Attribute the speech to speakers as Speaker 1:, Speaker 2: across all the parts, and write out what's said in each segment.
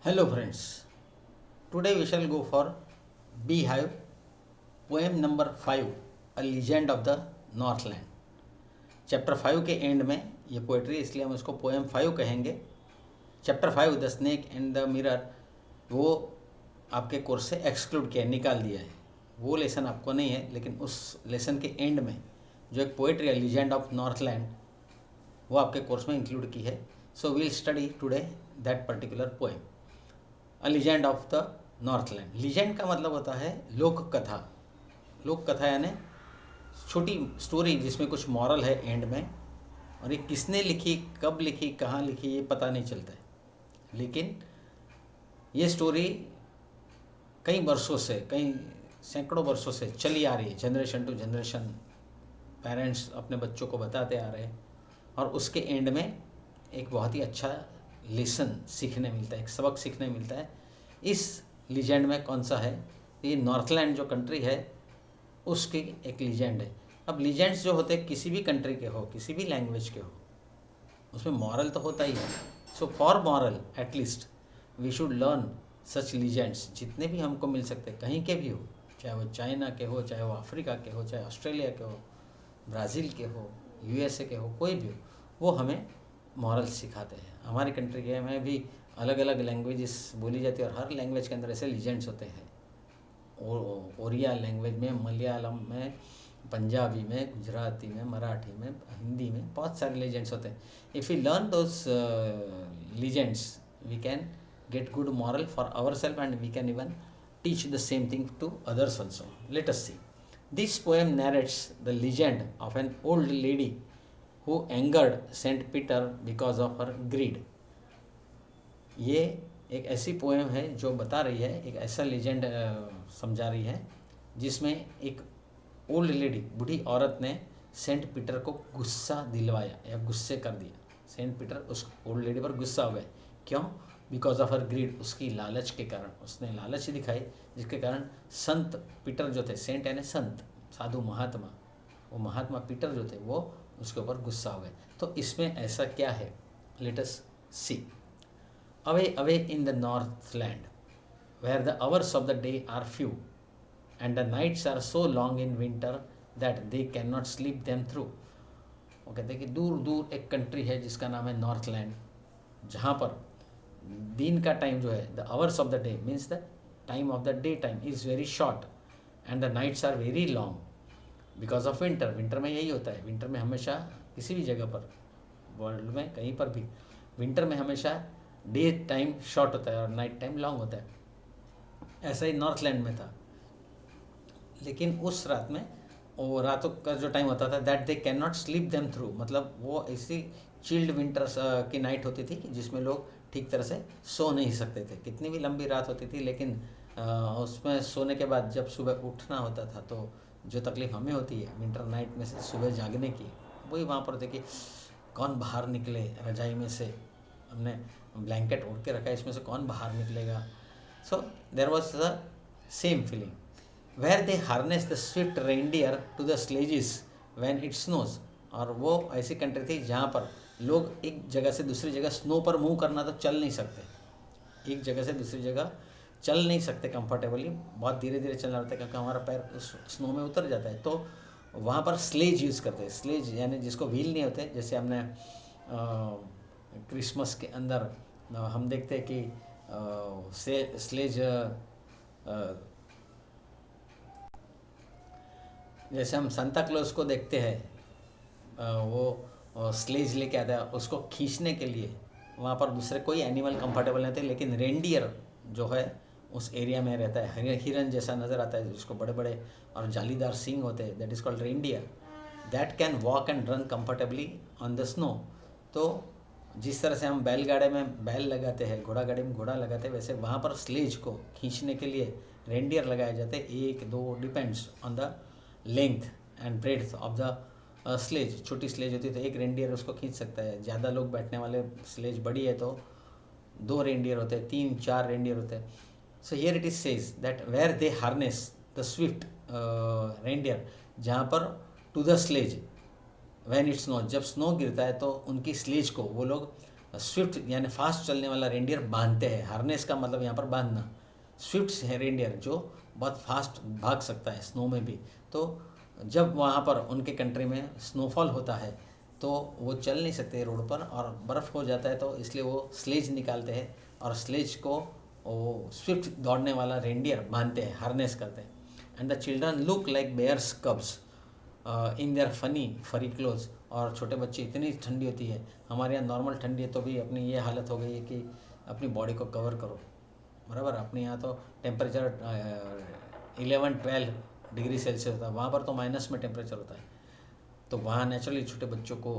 Speaker 1: Hello friends, today we shall go for Beehive, poem number 5, A Legend of the Northland. Chapter 5 के and में ये poetry, इसलिए हम उसको पोएम 5 कहेंगे. Chapter 5 the snake and the mirror, वो आपके कोर्स से एक्सक्लूड किया, निकाल दिया है. वो लेसन आपको नहीं है, लेकिन उस लेसन के एंड में जो एक पोएट्री है लीजेंड ऑफ नॉर्थलैंड, वो आपके कोर्स में इंक्लूड की है. So we'll study today that particular poem, a legend of the Northland. Legend का मतलब होता है लोक कथा. लोक कथा यानी छोटी स्टोरी जिसमें कुछ मॉरल है एंड में, और ये किसने लिखी, कब लिखी, कहाँ लिखी, ये पता नहीं चलता है. लेकिन ये स्टोरी कई वर्षों से, कई सैकड़ों वर्षों से चली आ रही है, जनरेशन टू जनरेशन. पेरेंट्स अपने बच्चों को बताते आ रहे हैं, और उसके एंड में एक बहुत ही अच्छा लेसन सीखने मिलता है, एक सबक सीखने मिलता है. इस लीजेंड में कौन सा है? ये नॉर्थलैंड जो कंट्री है उसकी एक लीजेंड है. अब लीजेंड्स जो होते हैं किसी भी कंट्री के हो, किसी भी लैंग्वेज के हो, उसमें मॉरल तो होता ही है. So for moral at least we should learn such legends, जितने भी हमको मिल सकते, कहीं के भी हो, चाहे वो चाइना के हो, चाहे वो अफ्रीका के हो, चाहे ऑस्ट्रेलिया के हो, ब्राज़ील के हो, यूएसए के हो, कोई भी हो, वो हमें मॉरल सिखाते हैं. हमारी कंट्री के में भी अलग अलग लैंग्वेजेस बोली जाती है, और हर लैंग्वेज के अंदर ऐसे लीजेंड्स होते हैं. ओरिया लैंग्वेज में, मलयालम में, पंजाबी में, गुजराती में, मराठी में, हिंदी में बहुत सारे लीजेंड्स होते हैं. If you learn those legends we can get good moral for ourselves, and we can even teach the same thing to others also. Let us see. This poem narrates the legend of an old lady who angered Saint Peter because of her greed. ये एक ऐसी poem है जो बता रही है, एक ऐसा लीजेंड समझा रही है, जिसमें एक ओल्ड लेडी, बूढ़ी औरत ने सेंट पीटर को गुस्सा दिलवाया या गुस्से कर दिया. सेंट पीटर उस ओल्ड लेडी पर गुस्सा हो गए. क्यों? बिकॉज ऑफ हर ग्रीड, उसकी लालच के कारण. उसने लालच दिखाई, जिसके कारण संत पीटर जो थे, सेंट यानी संत, साधु, महात्मा, वो महात्मा पीटर जो थे वो उसके ऊपर गुस्सा हो गए. तो इसमें ऐसा क्या है? Let us see. Away away in the Northland where the hours of the day are few and the nights are so long in winter that they can not sleep them through. वो कहते हैं कि दूर दूर एक country है जिसका नाम है नॉर्थलैंड, जहाँ पर दिन का टाइम जो है, the hours of the day means the time of the day time is very short and the nights are very long because of winter. Winter में यही होता है. विंटर में हमेशा किसी भी जगह पर, वर्ल्ड में कहीं पर भी, विंटर में हमेशा डे टाइम शॉर्ट होता है और नाइट टाइम लॉन्ग होता है. ऐसा ही नॉर्थलैंड में था. लेकिन उस रात में, वो रातों का जो टाइम होता था, that they can not sleep them through, मतलब वो ऐसी चिल्ड विंटर्स की नाइट होती थी जिसमें लोग ठीक तरह से सो नहीं सकते थे. कितनी भी लंबी रात होती थी, लेकिन उसमें सोने के बाद जब सुबह उठना होता था, तो जो तकलीफ़ हमें होती है विंटर नाइट में से सुबह जागने की, वही वहाँ पर देखिए कौन बाहर निकले रजाई में से, हमने ब्लैंकेट ओढ़ के रखा है, इसमें से कौन बाहर निकलेगा. So there was the same feeling. Where they harness the swift reindeer to the sledges when it snows. और वो ऐसी कंट्री थी जहाँ पर लोग एक जगह से दूसरी जगह, स्नो पर मूव करना तो चल नहीं सकते, एक जगह से दूसरी जगह चल नहीं सकते कंफर्टेबली, बहुत धीरे धीरे चलना पड़ता है क्योंकि हमारा पैर उस स्नो में उतर जाता है. तो वहाँ पर स्लेज यूज़ करते हैं. स्लेज यानी जिसको व्हील नहीं होते, जैसे हमने क्रिसमस के अंदर हम देखते हैं कि स्लेज, जैसे हम सांता क्लॉज को देखते हैं, वो स्लेज लेके आता है, उसको खींचने के लिए वहाँ पर दूसरे कोई एनिमल कंफर्टेबल नहीं थे. लेकिन रेंडियर जो है उस एरिया में रहता है, हिरन जैसा नज़र आता है, जिसको बड़े बड़े और जालीदार सींग होते हैं, that is called reindeer. That can walk and run comfortably on the snow. तो जिस तरह से हम बैलगाड़े में बैल लगाते हैं, घोड़ा गाड़ी में घोड़ा लगाते हैं, वैसे वहाँ पर स्लेज को खींचने के लिए रेंडियर लगाए जाते हैं. एक दो depends on the length and breadth of the sledge. छोटी स्लेज होती है तो एक रेंडियर उसको खींच सकता है. ज़्यादा लोग बैठने वाले स्लेज बड़ी है तो दो रेंडियर होते हैं, तीन चार रेंडियर होते हैं. So here it is says that where they harness the swift reindeer, जहाँ पर to the sledge when it snow, जब स्नो गिरता है तो उनकी स्लेज को वो लोग स्विफ्ट यानी फास्ट चलने वाला रेंडियर बांधते हैं। हार्नेस का मतलब यहाँ पर बांधना। स्विफ्ट है रेंडियर जो बहुत फास्ट भाग सकता है स्नो में भी। तो जब वहाँ पर उनके कंट्री में स्नोफॉल होता है तो वो चल नहीं सकते रोड पर और बर्फ़ हो जाता है, तो इसलिए वो स्लेज निकालते हैं और स्लेज को वो स्विफ्ट दौड़ने वाला रेंडियर बांधते हैं, हार्नेस करते हैं। And the children look like bears cubs in their funny furry clothes. और छोटे बच्चे, इतनी ठंडी होती है, हमारे यहाँ नॉर्मल ठंडी है तो भी अपनी ये हालत हो गई है कि अपनी बॉडी को कवर करो, बराबर। अपने यहाँ तो टेम्परेचर 11-12 डिग्री सेल्सियस होता है, वहाँ पर तो माइनस में टेम्परेचर होता है। तो वहाँ नेचुरली छोटे बच्चों को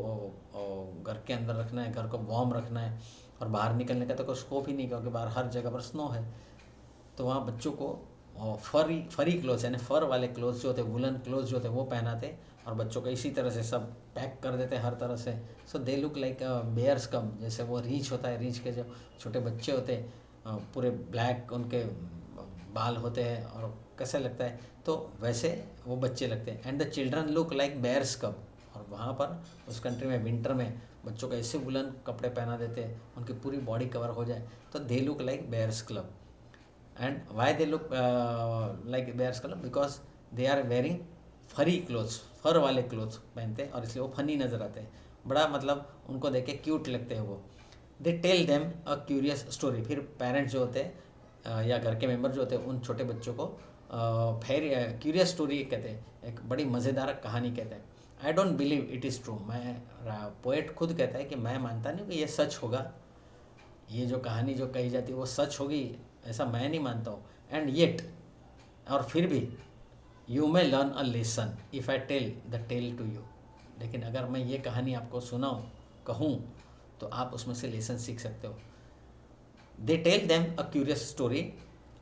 Speaker 1: घर के अंदर रखना है, घर को वार्म रखना है, और बाहर निकलने का तो कोई स्कोप ही नहीं, क्योंकि बाहर हर जगह पर स्नो है। तो वहाँ बच्चों को फरी क्लोथ्स यानी फर वाले क्लोथ्स जो होते, वुलन क्लोथ्स जो होते वो पहनाते, और बच्चों को इसी तरह से सब पैक कर देते हर तरह से। सो दे लुक लाइक बेयर्स कब, जैसे वो रीछ होता है, रीछ के जो छोटे बच्चे होते हैं पूरे ब्लैक उनके बाल होते हैं और कैसे लगता है, तो वैसे वो बच्चे लगते हैं। And the children look like bears cub. और वहाँ पर उस कंट्री में विंटर में बच्चों को ऐसे वुलन कपड़े पहना देते हैं उनकी पूरी बॉडी कवर हो जाए, तो they look like bears club. And why they look like bears club, because they are wearing furry clothes, fur वाले क्लोथ्स पहनते हैं और इसलिए वो फनी नज़र आते हैं, बड़ा मतलब उनको देख के क्यूट लगते हैं वो। They tell them a curious story. फिर पेरेंट्स जो होते हैं या घर के मेंबर जो होते हैं उन छोटे बच्चों को फिर क्यूरियस स्टोरी कहते हैं, एक बड़ी मज़ेदार कहानी कहते हैं। I don't believe it is true. Poet खुद कहता है कि मैं मानता नहीं कि ये सच होगा, ये जो कहानी जो कही जाती है वो सच होगी, ऐसा मैं नहीं मानता हूँ। एंड येट, और फिर भी, you may learn a lesson if I tell the tale to you. लेकिन अगर मैं ये कहानी आपको सुनाऊँ, कहूँ, तो आप उसमें से लेसन सीख सकते हो। दे tell them a curious story,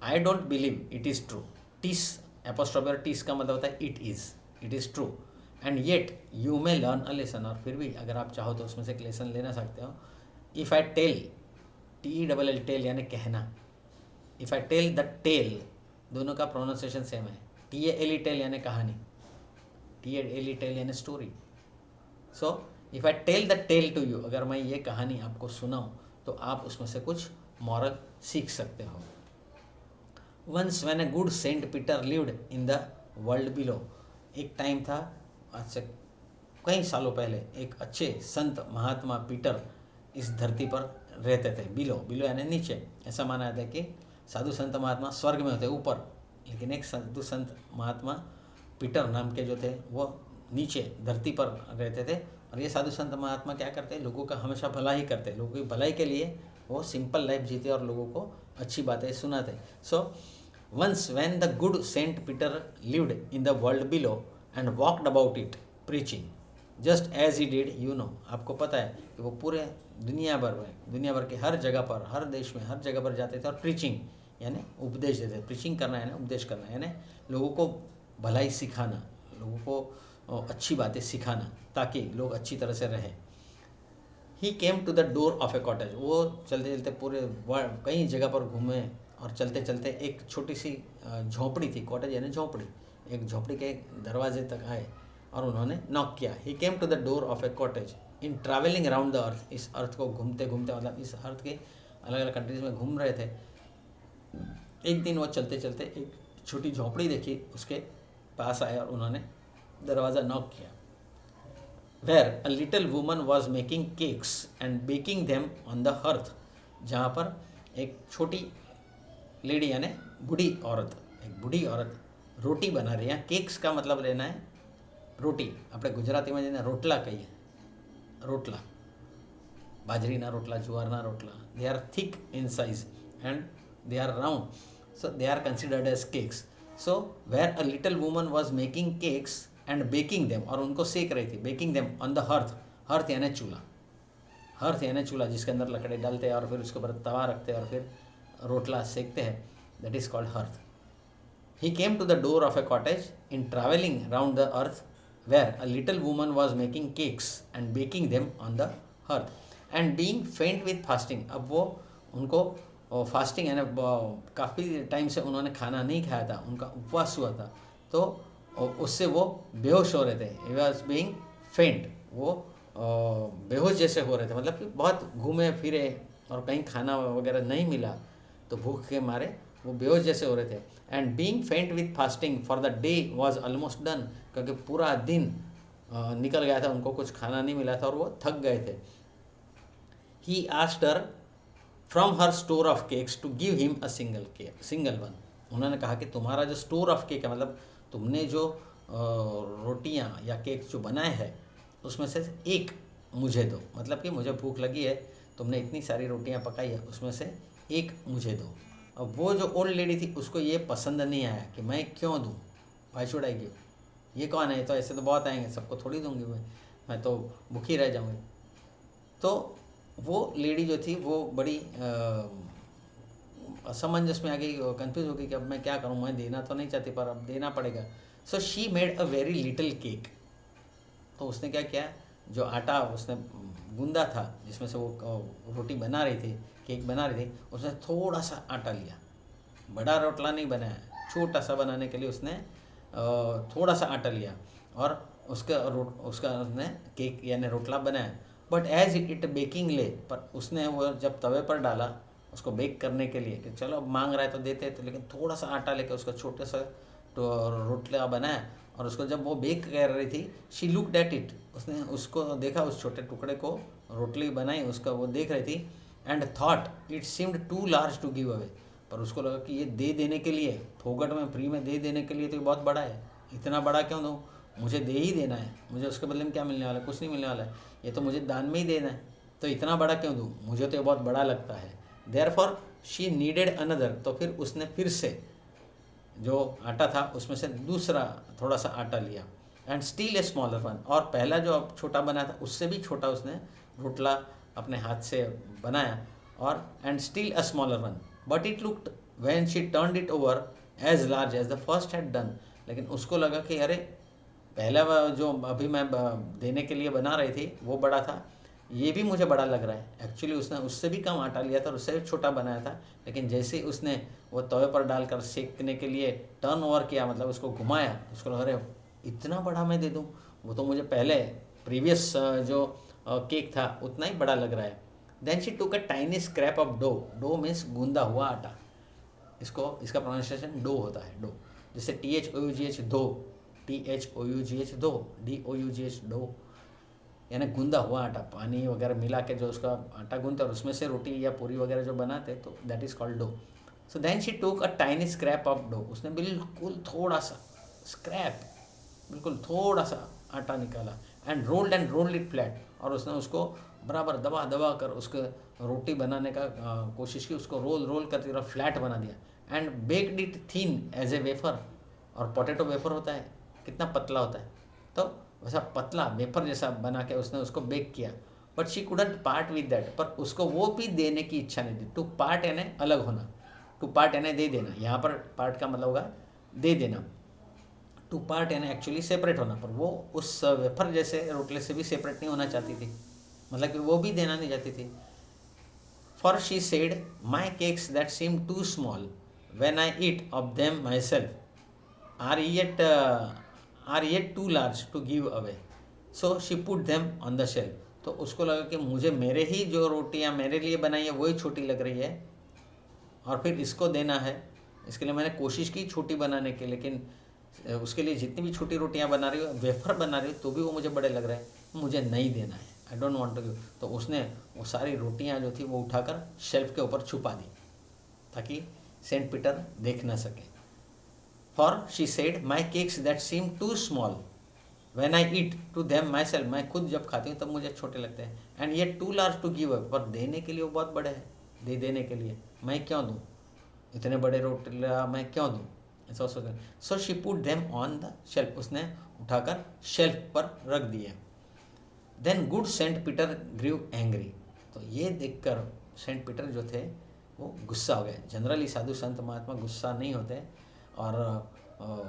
Speaker 1: I don't believe it is true. टीस एपोस्ट्रोफी, टीस का मतलब होता है it is true. And yet you may learn a lesson, और फिर भी अगर आप चाहो तो उसमें से एक लेसन लेना सकते हो। If I tell, TELL tell यानी कहना, if I tell the tale, दोनों का प्रोनाउंसिएशन सेम है। TALE टेल यानी कहानी, TALE टेल यानी story. So if I tell the tale to you, अगर मैं ये कहानी आपको सुनाऊँ तो आप उसमें से कुछ मॉरल सीख सकते हो। Once when a good saint Peter lived in the world below. एक टाइम था, आज से कई सालों पहले, एक अच्छे संत महात्मा पीटर इस धरती पर रहते थे। बिलो यानी नीचे। ऐसा माना जाता है कि साधु संत महात्मा स्वर्ग में होते ऊपर, लेकिन एक साधु संत महात्मा पीटर नाम के जो थे वो नीचे धरती पर रहते थे। और ये साधु संत महात्मा क्या करते हैं, लोगों का हमेशा भला ही करते, लोगों की भलाई के लिए वो सिंपल लाइफ जीते और लोगों को अच्छी बातें सुनाते। So once when the good saint Peter lived in the world below and walked about it preaching just as he did, you know. आपको पता है कि वो पूरे दुनिया भर के हर जगह पर, हर देश में हर जगह पर जाते थे और प्रीचिंग यानी उपदेश देते। प्रीचिंग करना यानी उपदेश करना, यानी लोगों को भलाई सिखाना, लोगों को अच्छी बातें सिखाना ताकि लोग अच्छी तरह से रहें। He came to the door of a cottage. वो चलते चलते पूरे कई जगह पर घूमे और चलते चलते एक छोटी सी झोंपड़ी थी, कॉटेज यानी झोंपड़ी, एक झोंपड़ी के दरवाजे तक आए और उन्होंने नॉक किया। He came to the door of a cottage in travelling around the earth. इस अर्थ को घूमते घूमते, मतलब इस अर्थ के अलग अलग कंट्रीज में घूम रहे थे। एक दिन वो चलते चलते एक छोटी झोंपड़ी देखी, उसके पास आए और उन्होंने दरवाज़ा नॉक किया। Where a little woman was making cakes and baking them on the hearth. जहाँ पर एक छोटी लेडी यानी बूढ़ी औरत, एक बूढ़ी औरत रोटी बना रही है। केक्स का मतलब लेना है रोटी, આપણે ગુજરાતીમાં જેને રોટલા કહીએ, રોટલા, બાજરીના રોટલા, જુવારના રોટલા. They are thick in size and they are round, so they are considered as cakes. So where a little woman was making cakes and baking them, और उनको सेक रही थी, baking them on the hearth. hearth यानी चूल्हा, hearth यानी चूल्हा जिसके अंदर लकड़ी डालते हैं और फिर उसके ऊपर तवा रखते हैं और फिर रोटला सेकते हैं, that is called hearth. He came to the door of a cottage in traveling round the earth where a little woman was making cakes and baking them on the hearth and being faint with fasting. अब वो उनको fasting यानी काफ़ी time से उन्होंने खाना नहीं खाया था, उनका उपवास हुआ था, तो उससे वो बेहोश हो रहे थे। He was being faint, वो बेहोश जैसे हो रहे थे, मतलब कि बहुत घूमे फिरे और कहीं खाना वगैरह नहीं मिला तो भूख के मारे वो बेहोश जैसे हो रहे थे। एंड बीइंग फेंट with fasting for the day was almost done, क्योंकि पूरा दिन निकल गया था, उनको कुछ खाना नहीं मिला था और वो थक गए थे। He asked her from her store of cakes to give him a single one. उन्होंने कहा कि तुम्हारा जो स्टोर ऑफ केक है, मतलब तुमने जो रोटियां या केक जो बनाए हैं उसमें से एक मुझे दो, मतलब कि मुझे भूख लगी है, तुमने इतनी सारी रोटियां पकाई है उसमें से एक मुझे दो। अब वो जो ओल्ड लेडी थी उसको ये पसंद नहीं आया कि मैं क्यों दूँ, वाई शुड आई गिव, ये कौन है, तो ऐसे तो बहुत आएंगे, सबको थोड़ी दूंगी मैं तो भूखी रह जाऊँगी। तो वो लेडी जो थी वो बड़ी असमंजस में आ गई, कंफ्यूज हो गई कि अब मैं क्या करूँ, मैं देना तो नहीं चाहती पर अब देना पड़ेगा। So she made a very little cake. तो उसने क्या किया, जो आटा उसने गूंदा था जिसमें से वो रोटी बना रही थी, केक बना रही थी, उसने थोड़ा सा आटा लिया, बड़ा रोटला नहीं बनाया, छोटा सा बनाने के लिए उसने थोड़ा सा आटा लिया और उसका उसने केक यानी रोटला बनाया। बट एज इट बेकिंग ले, पर उसने वो जब तवे पर डाला उसको बेक करने के लिए कि चलो अब मांग रहा है तो देते तो, लेकिन थोड़ा सा आटा लेकर उसका छोटे सा तो रोटला बनाया और उसको जब वो बेक कर रही थी, शी लुक्ड एट इट, उसने उसको देखा, उस छोटे टुकड़े को रोटली बनाई उसका वो देख रही थी। And thought it seemed too large to give away, पर उसको लगा कि ये दे देने के लिए, फोकट में फ्री में दे देने के लिए तो ये बहुत बड़ा है, इतना बड़ा क्यों दूँ, मुझे दे ही देना है, मुझे उसके बदले में क्या मिलने वाला है, कुछ नहीं मिलने वाला है, ये तो मुझे दान में ही देना है, तो इतना बड़ा क्यों दूँ, मुझे तो ये बहुत बड़ा लगता है। देयरफॉर शी नीडेड अनदर, तो फिर उसने फिर से जो आटा था उसमें से दूसरा थोड़ा सा आटा लिया। And steel a smaller one, और पहला जो अब छोटा बना था उससे भी छोटा उसने रोटला अपने हाथ से बनाया और and still a smaller one, but it looked when she turned it over as large as the first had done. लेकिन उसको लगा कि अरे पहला जो अभी मैं देने के लिए बना रही थी वो बड़ा था, ये भी मुझे बड़ा लग रहा है। एक्चुअली उसने उससे भी कम आटा लिया था और उससे भी छोटा बनाया था, लेकिन जैसे ही उसने वो तवे पर डालकर सेकने के लिए टर्न ओवर किया, मतलब उसको घुमाया, उसको लगा अरे इतना बड़ा मैं दे दूँ, वो तो मुझे पहले प्रीवियस जो केक था उतना ही बड़ा लग रहा है। Then she took a tiny scrap of dough, dough means गूंदा हुआ आटा, इसका प्रोनाउंसिएशन डो होता है, डो, जैसे THOUGH दो, THOUGH दो, DOUGH डो, यानी गूंदा हुआ आटा, पानी वगैरह मिला के जो उसका आटा गूंदते और उसमें से रोटी या पूरी वगैरह जो बनाते तो that is called dough. So then she took a tiny scrap of dough, उसने बिल्कुल थोड़ा सा स्क्रैप, बिल्कुल थोड़ा सा आटा निकाला, एंड रोल्ड इट फ्लैट, और उसने उसको बराबर दबा दबा कर उसको रोटी बनाने का कोशिश की, उसको रोल करते हुए फ्लैट बना दिया। And baked it thin as a wafer, और पोटैटो वेफर होता है कितना पतला होता है, तो वैसा पतला वेफर जैसा बना के उसने उसको बेक किया। But she couldn't part with that, पर उसको वो भी देने की इच्छा नहीं थी। टू पार्ट यानी अलग होना, टू पार्ट यानी दे देना, यहाँ पर पार्ट का मतलब होगा दे देना, टू पार्ट यानी एक्चुअली सेपरेट होना, पर वो उस वेफर जैसे रोटले से भी सेपरेट नहीं होना चाहती थी, मतलब कि वो भी देना नहीं चाहती थी। For she said my cakes that seem too small when I eat of them my self are yet too large to give away, so she put them on the shelf. तो उसको लगा कि मुझे मेरे ही जो रोटियां मेरे लिए बनाई है वही छोटी लग रही है और फिर इसको देना है, इसके लिए मैंने कोशिश की छोटी बनाने की, लेकिन उसके लिए जितनी भी छोटी रोटियां बना रही हो, वेफर बना रही हो, तो भी वो मुझे बड़े लग रहे हैं, मुझे नहीं देना है, I don't want to give. तो उसने वो सारी रोटियां जो थी वो उठाकर शेल्फ के ऊपर छुपा दी ताकि सेंट पीटर देख ना सके। For she said my cakes that seem too small when I eat to them माई सेल्फ, मैं खुद जब खाती हूँ तब मुझे छोटे लगते हैं, एंड ये too large to give away, पर देने के लिए वो बहुत बड़े हैं, दे देने के लिए मैं क्यों दूँ, इतने बड़े रोटियां मैं क्यों दूँ, ऐसा सोचा। So she put them on the shelf, उसने उठाकर शेल्फ पर रख दिए। Then good saint Peter grew angry, तो ये देखकर सेंट पीटर जो थे वो गुस्सा हो गए। जनरली साधु संत महात्मा गुस्सा नहीं होते और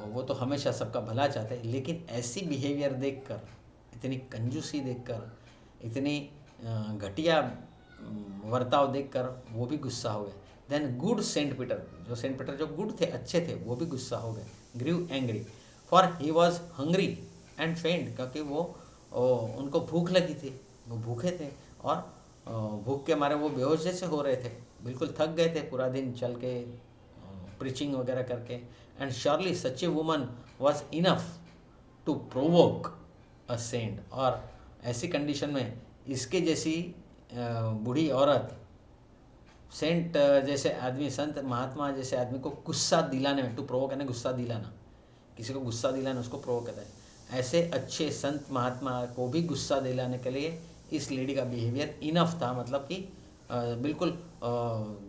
Speaker 1: वो तो हमेशा सबका भला चाहते हैं, लेकिन ऐसी बिहेवियर देखकर, इतनी कंजूसी देखकर, इतनी घटिया वर्ताव देखकर वो भी गुस्सा हो गए। देन गुड सेंट पीटर, जो सेंट पीटर जो गुड थे, अच्छे थे, वो भी गुस्सा हो गए, grew angry, for he was hungry and faint, क्योंकि वो उनको भूख लगी थी, वो भूखे थे और भूख के मारे वो बेहोश जैसे हो रहे थे, बिल्कुल थक गए थे पूरा दिन चल के प्रीचिंग वगैरह करके। And surely such a woman was enough to provoke a saint. और ऐसी कंडीशन में इसके जैसी बूढ़ी औरत सेंट जैसे आदमी, संत महात्मा जैसे आदमी को गुस्सा दिलाने में, टू प्रोवोक यानी गुस्सा दिलाना, किसी को गुस्सा दिलाना उसको प्रोवोक कहता है। ऐसे अच्छे संत महात्मा को भी गुस्सा दिलाने के लिए इस लेडी का बिहेवियर इनफ था, मतलब कि बिल्कुल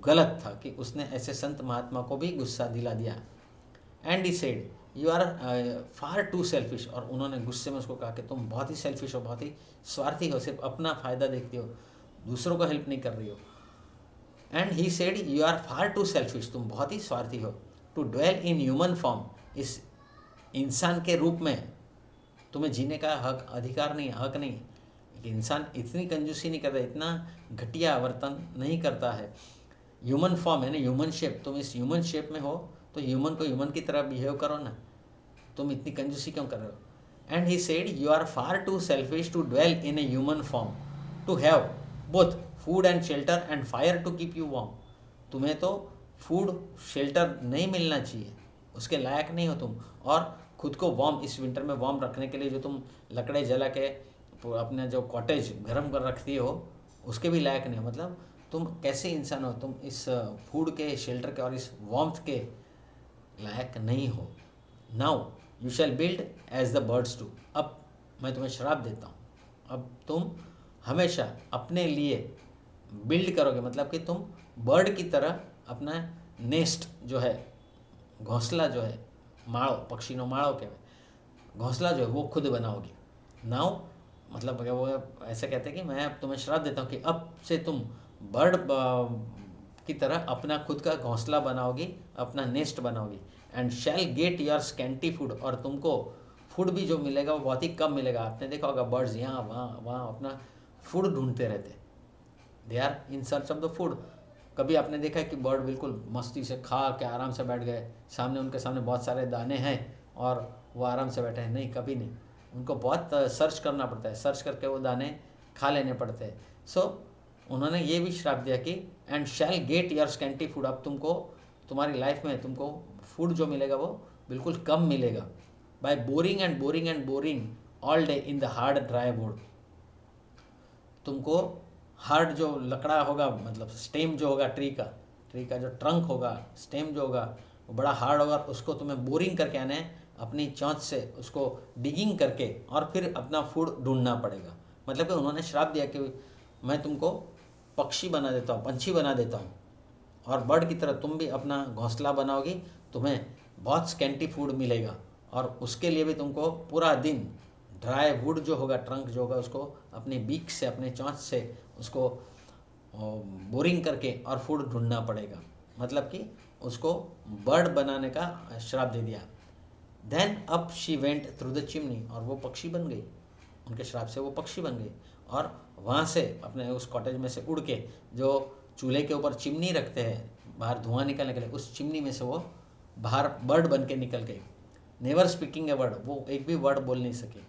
Speaker 1: गलत था कि उसने ऐसे संत महात्मा को भी गुस्सा दिला दिया। And he said you are far too selfish. और उन्होंने गुस्से में उसको कहा कि तुम बहुत ही सेल्फिश हो, बहुत ही स्वार्थी हो, सिर्फ अपना फ़ायदा देखती हो, दूसरों को हेल्प नहीं कर रही हो। And he said you are far too selfish, तुम बहुत ही स्वार्थी हो, to dwell in human form, इस इंसान के रूप में तुम्हें जीने का हक, अधिकार नहीं, हक नहीं। एक इंसान इतनी कंजूसी नहीं करता, इतना घटिया वर्तन नहीं करता है। ह्यूमन फॉर्म है ना, ह्यूमन शेप, तुम इस ह्यूमन शेप में हो तो ह्यूमन को ह्यूमन की तरह बिहेव करो ना, तुम इतनी कंजूसी क्यों कर रहे हो। And he said you are far too selfish to dwell in a human form, to have both food and shelter and fire to keep you warm. तुम्हें तो फूड शेल्टर नहीं मिलना चाहिए, उसके लायक नहीं हो तुम, और खुद को वार्म, इस विंटर में वार्म रखने के लिए जो तुम लकड़े जला के अपने जो कॉटेज गर्म कर रखती हो उसके भी लायक नहीं हो। मतलब तुम कैसे इंसान हो, तुम इस फूड के, शेल्टर के और इस वार्मथ के लायक नहीं हो। Now you shall build as the birds do. अब मैं तुम्हें श्राप देता हूँ, अब तुम हमेशा अपने लिए बिल्ड करोगे, मतलब कि तुम बर्ड की तरह अपना नेस्ट जो है, घोंसला जो है, माड़ो, पक्षीनो माड़ो कहेवाय, घोंसला जो है वो खुद बनाओगे। नाउ मतलब वो ऐसे कहते हैं कि मैं अब तुम्हें श्राप देता हूँ कि अब से तुम बर्ड की तरह अपना खुद का घोंसला बनाओगी, अपना नेस्ट बनाओगी। And shall get your scanty food, और तुमको फूड भी जो मिलेगा वो बहुत ही कम मिलेगा। आपने देखा होगा बर्ड्स यहाँ वहाँ अपना फूड ढूंढते रहते, they are in search of the food. कभी आपने देखा है कि बर्ड बिल्कुल मस्ती से खा के आराम से बैठ गए, सामने उनके सामने बहुत सारे दाने हैं और वो आराम से बैठे हैं? नहीं, कभी नहीं। उनको बहुत सर्च करना पड़ता है, सर्च करके वो दाने खा लेने पड़ते हैं। सो उन्होंने ये भी श्राप दिया कि and shall get your scanty food, अब तुमको तुम्हारी लाइफ में तुमको फूड जो मिलेगा वो बिल्कुल कम मिलेगा। By boring and boring and boring all day in the hard dry wood, तुमको हार्ड जो लकड़ा होगा, मतलब स्टेम जो होगा ट्री का जो ट्रंक होगा, स्टेम जो होगा वो बड़ा हार्ड होगा, उसको तुम्हें बोरिंग करके आना है, अपनी चोंच से उसको डिगिंग करके और फिर अपना फूड ढूंढना पड़ेगा। मतलब कि उन्होंने श्राप दिया कि मैं तुमको पक्षी बना देता हूँ, पंछी बना देता हूँ, और बर्ड की तरह तुम भी अपना घोंसला बनाओगी, तुम्हें बहुत स्कैंटी फूड मिलेगा, और उसके लिए भी तुमको पूरा दिन ड्राई वुड जो होगा, ट्रंक जो होगा, उसको अपने बीक से, अपने चोंच से उसको बोरिंग करके और फूड ढूंढना पड़ेगा। मतलब कि उसको बर्ड बनाने का श्राप दे दिया। Then up she went through the chimney, और वो पक्षी बन गई, उनके श्राप से वो पक्षी बन गई, और वहाँ से अपने उस कॉटेज में से उड़ के, जो चूल्हे के ऊपर चिमनी रखते हैं बाहर धुआं निकलने के लिए, उस चिमनी में से वो बाहर बर्ड बन के निकल गई। नेवर स्पीकिंग ए वर्ड, वो एक भी वर्ड बोल नहीं सकी।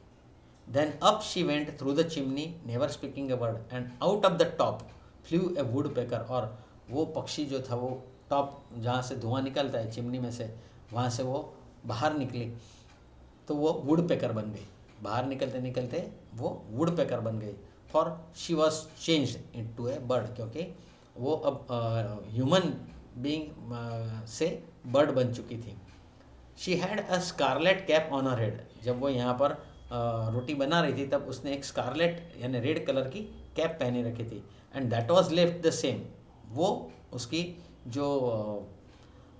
Speaker 1: Then up she went through the chimney never speaking a word, and out of the top flew a woodpecker, और वो पक्षी जो था वो टॉप जहाँ से धुआं निकलता है चिमनी में से, वहाँ से वो बाहर निकली तो वो वुड पेकर बन गई। बाहर निकलते निकलते वो वुड पेकर बन गई। For she was changed into A bird, क्योंकि वो अब ह्यूमन बीइंग से बर्ड बन चुकी थी। She had a scarlet cap on her head, जब वो यहाँ पर रोटी बना रही थी तब उसने एक स्कारलेट यानी रेड कलर की कैप पहनी रखी थी। And that was left the same, वो उसकी जो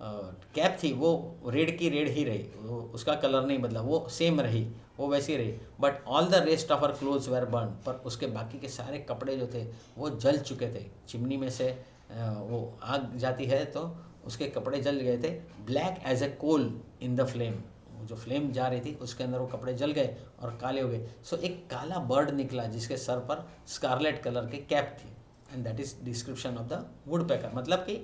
Speaker 1: कैप थी वो रेड की रेड ही रही, वो उसका कलर नहीं बदला, वो सेम रही, वो वैसी रही। But all the rest of her clothes were burn, पर उसके बाकी के सारे कपड़े जो थे वो जल चुके थे। चिमनी में से वो आग जाती है तो उसके कपड़े जल गए थे। Black as a coal in the flame, जो फ्लेम जा रही थी उसके अंदर वो कपड़े जल गए और काले हो गए। सो एक काला बर्ड निकला जिसके सर पर स्कारलेट कलर की कैप थी, and that is description of the wood picker. मतलब कि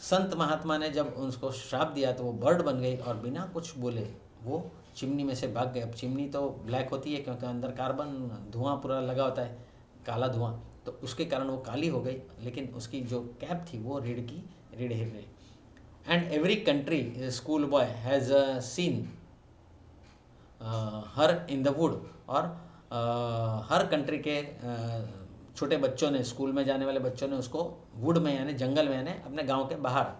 Speaker 1: संत महात्मा ने जब उसको श्राप दिया तो वो बर्ड बन गई और बिना कुछ बोले वो चिमनी में से भाग गए। अब चिमनी तो ब्लैक होती है क्योंकि अंदर कार्बन धुआं पूरा लगा होता है, काला धुआं, तो उसके कारण वो काली हो गई, लेकिन उसकी जो कैप थी वो रीढ़ की रीढ़ हिल गई। And every country school boy has seen her in the wood, और हर कंट्री के छोटे बच्चों ने, स्कूल में जाने वाले बच्चों ने उसको वुड में यानी जंगल में यानी अपने गांव के बाहर,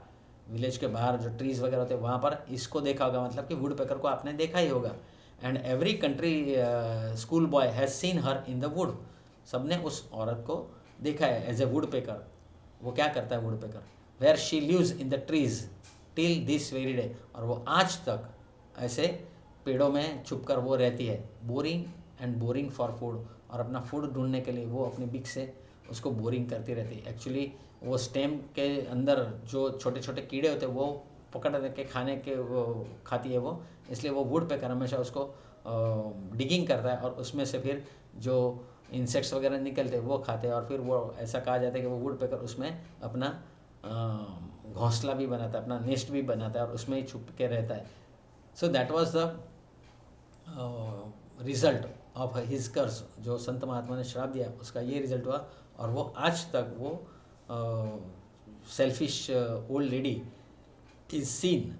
Speaker 1: विलेज के बाहर जो ट्रीज़ वगैरह होते हैं वहाँ पर इसको देखा होगा, मतलब कि वुड पेकर को आपने देखा ही होगा। And every country school boy has seen her in the wood, सबने उस औरत को देखा है एज ए वुड पेकर। वो क्या करता है woodpecker? Where she lives in the trees till this very day, और वो आज तक ऐसे पेड़ों में छुपकर वो रहती है, boring and boring for food, और अपना फूड ढूंढने के लिए वो अपनी बिक से उसको बोरिंग करती रहती है। एक्चुअली वो स्टेम के अंदर जो छोटे छोटे कीड़े होते हैं वो पकड़ के खाने के वो खाती है वो, इसलिए वो वुड पेकर हमेशा उसको डिगिंग करता है और उसमें से फिर जो इंसेक्ट्स वगैरह निकलते हैं वो खाते हैं, और फिर वो ऐसा कहा जाता है कि वो वुड पेकर उसमें अपना घोंसला भी बनाता है, अपना नेस्ट भी बनाता है और उसमें ही छुप के रहता है। So that was the result of his curse, जो संत महात्मा ने श्राप दिया उसका ये रिजल्ट हुआ, और वो आज तक वो selfish old lady is seen,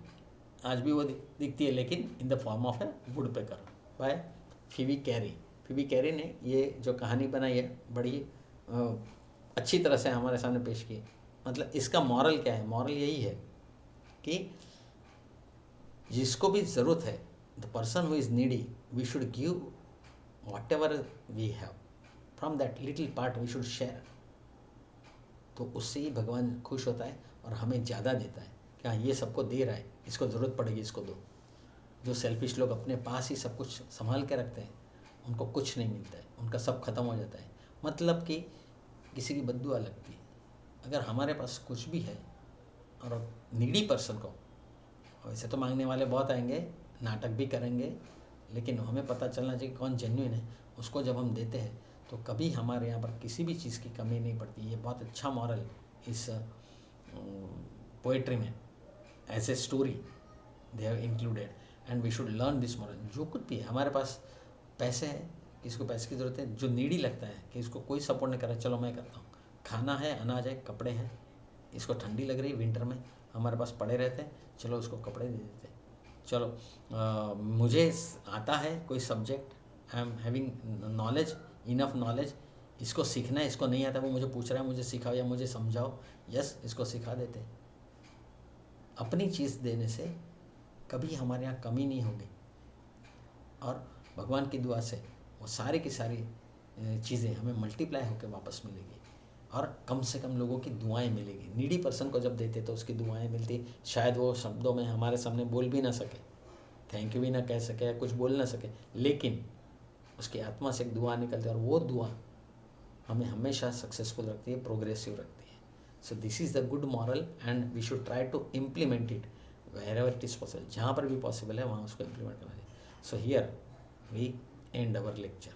Speaker 1: आज भी वो दिखती है, लेकिन in the form of a woodpecker by Phoebe Cary. Phoebe Cary ने ये जो कहानी बनाई है बड़ी अच्छी तरह से हमारे सामने पेश की है। मतलब इसका मॉरल क्या है? मॉरल यही है कि जिसको भी ज़रूरत है, the person who is needy, we should give whatever we have, from that little part we should share. तो उससे ही भगवान खुश होता है और हमें ज़्यादा देता है कि हाँ ये सबको दे रहा है, इसको ज़रूरत पड़ेगी इसको दो। जो सेल्फिश लोग अपने पास ही सब कुछ संभाल के रखते हैं उनको कुछ नहीं मिलता है, उनका सब खत्म हो जाता है। मतलब कि किसी की बद्दुआ लगती है। अगर हमारे पास कुछ भी है और नीडी पर्सन को, वैसे तो मांगने वाले बहुत आएंगे, नाटक भी करेंगे, लेकिन हमें पता चलना चाहिए कौन जेन्युइन है। उसको जब हम देते हैं तो कभी हमारे यहाँ पर किसी भी चीज़ की कमी नहीं पड़ती। ये बहुत अच्छा मॉरल इस पोइट्री में as a story they have included, and we should learn this moral. जो कुछ भी है हमारे पास, पैसे है, किसी को पैसे की ज़रूरत है, जो नीडी लगता है कि इसको कोई सपोर्ट नहीं कर रहा, चलो मैं करता हूँ। खाना है, अनाज है, कपड़े हैं, इसको ठंडी लग रही है विंटर में, हमारे पास पड़े रहते हैं, चलो उसको कपड़े दे देते हैं। चलो मुझे आता है कोई subject, I am having knowledge, enough knowledge, इसको सीखना है, इसको नहीं आता वो मुझे पूछ रहा है, मुझे सिखाओ या मुझे समझाओ, यस इसको सिखा देते हैं। अपनी चीज़ देने से कभी हमारे यहाँ कमी नहीं होगी, और भगवान की दुआ से वो सारी की सारी चीज़ें हमें मल्टीप्लाई होकर वापस मिलेगी, और कम से कम लोगों की दुआएं मिलेगी। नीडी पर्सन को जब देते तो उसकी दुआएं मिलती, शायद वो शब्दों में हमारे सामने बोल भी ना सके, थैंक यू भी ना कह सके, कुछ बोल ना सके, लेकिन उसकी आत्मा से एक दुआ निकलती है, और वो दुआ हमें हमेशा सक्सेसफुल रखती है, प्रोग्रेसिव रखती है। So this is the good moral, and we should try to implement it where it is possible. जहाँ पर भी पॉसिबल है वहाँ उसको इम्प्लीमेंट करना चाहिए। So here we end our lecture.